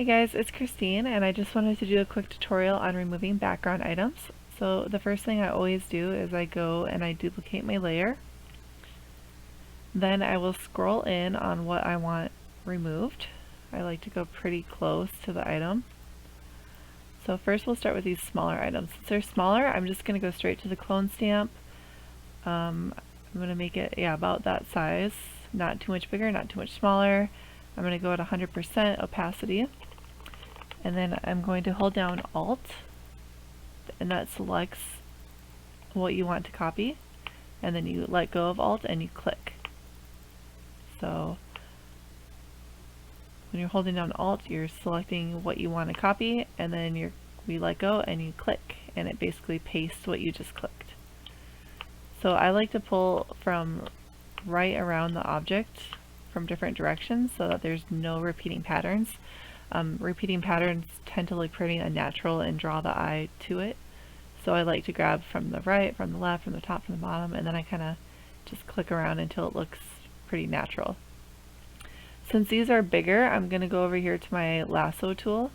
guys, it's Christine, and I just wanted to do a quick tutorial on removing background items. So the first thing I always do is I go and I duplicate my layer. Then I will scroll in on what I want removed. I like to go pretty close to the item. So first we'll start with these smaller items. Since they're smaller, I'm just going to go straight to the clone stamp. I'm going to make it, about that size. Not too much bigger, not too much smaller. I'm going to go at 100% opacity, and then I'm going to hold down Alt, and that selects what you want to copy, and then you let go of Alt and you click. So when you're holding down Alt, you're selecting what you want to copy, and then we let go and you click, and it basically pastes what you just clicked. So I like to pull from right around the object from different directions so that there's no repeating patterns. Repeating patterns tend to look pretty unnatural and draw the eye to it. So I like to grab from the right, from the left, from the top, from the bottom, and then I kind of just click around until it looks pretty natural. Since these are bigger, I'm going to go over here to my lasso tool,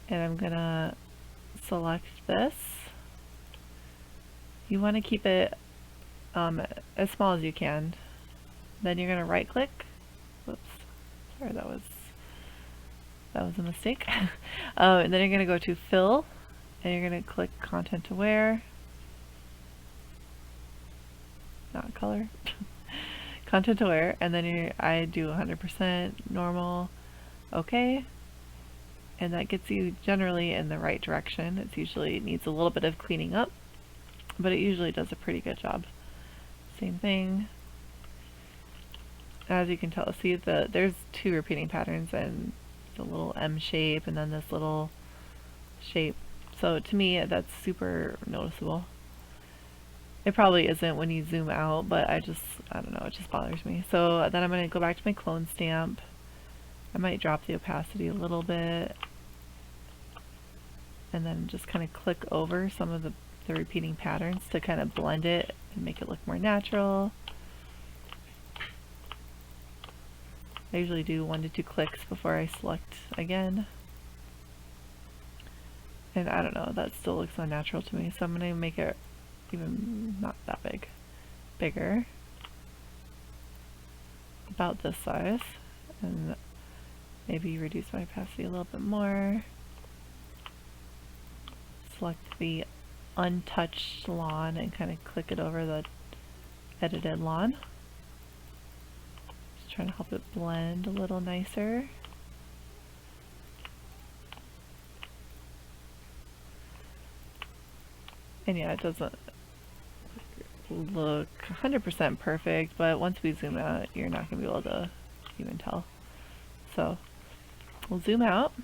and I'm going to select this. You want to keep it as small as you can. Then you're going to right click. Whoops, sorry, that was a mistake. And then you're going to go to fill, and you're going to click content aware, not color, content aware, and then I do 100% normal, okay, and that gets you generally in the right direction. It usually needs a little bit of cleaning up, but it usually does a pretty good job. Same thing. As you can tell, see there's two repeating patterns, and the little M shape and then this little shape. So to me, that's super noticeable. It probably isn't when you zoom out, but I don't know, it just bothers me. So then I'm going to go back to my clone stamp. I might drop the opacity a little bit, and then just kind of click over some of the repeating patterns to kind of blend it and make it look more natural. I usually do 1 to 2 clicks before I select again. And I don't know, that still looks unnatural to me, so I'm going to make it even not that big. Bigger. About this size. And maybe reduce my opacity a little bit more. Select the untouched lawn and kind of click it over the edited lawn. Just trying to help it blend a little nicer. And yeah, it doesn't look 100% perfect, but once we zoom out, you're not going to be able to even tell. So we'll zoom out.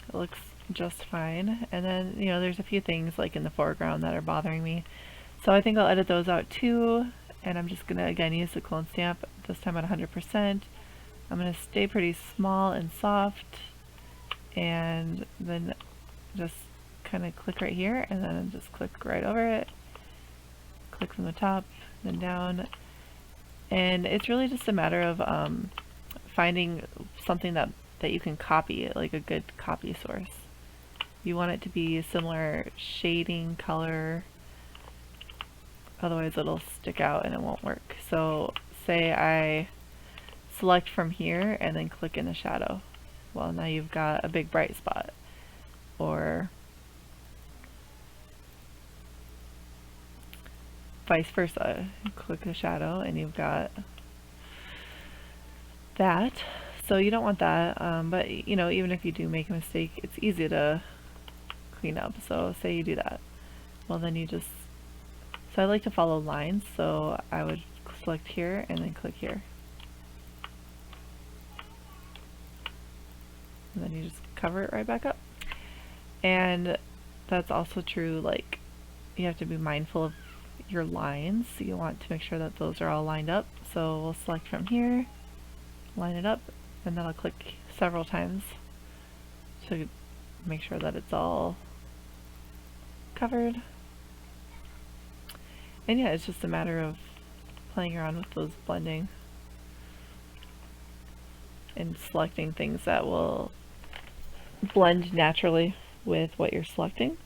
It looks just fine, and then there's a few things like in the foreground that are bothering me, so I think I'll edit those out too, and I'm just gonna again use the clone stamp, this time at 100%. I'm gonna stay pretty small and soft, and then just kind of click right here and then just click right over it, click from the top then down, and it's really just a matter of finding something that you can copy, like a good copy source. You want it to be a similar shading, color, otherwise it'll stick out and it won't work. So say I select from here and then click in the shadow. Well, now you've got a big bright spot. Or vice versa. Click the shadow and you've got that. So you don't want that, but even if you do make a mistake, it's easy to clean up. So say you do that, well then so I like to follow lines, so I would select here and then click here, and then you just cover it right back up. And that's also true, like, you have to be mindful of your lines, so you want to make sure that those are all lined up. So we'll select from here, line it up, and then I'll click several times to make sure that it's all covered. And yeah, it's just a matter of playing around with those blending and selecting things that will blend naturally with what you're selecting.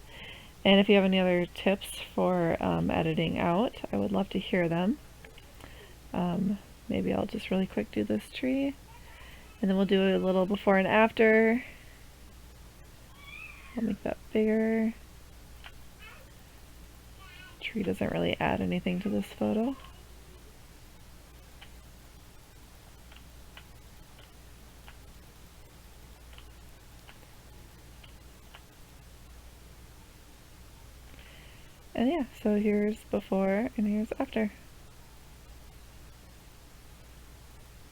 And if you have any other tips for editing out, I would love to hear them. Maybe I'll just really quick do this tree, and then we'll do a little before and after. I'll make that bigger. Tree doesn't really add anything to this photo. And yeah, so here's before and here's after.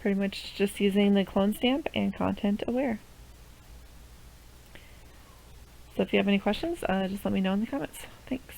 Pretty much just using the clone stamp and content aware. So if you have any questions, just let me know in the comments. Thanks.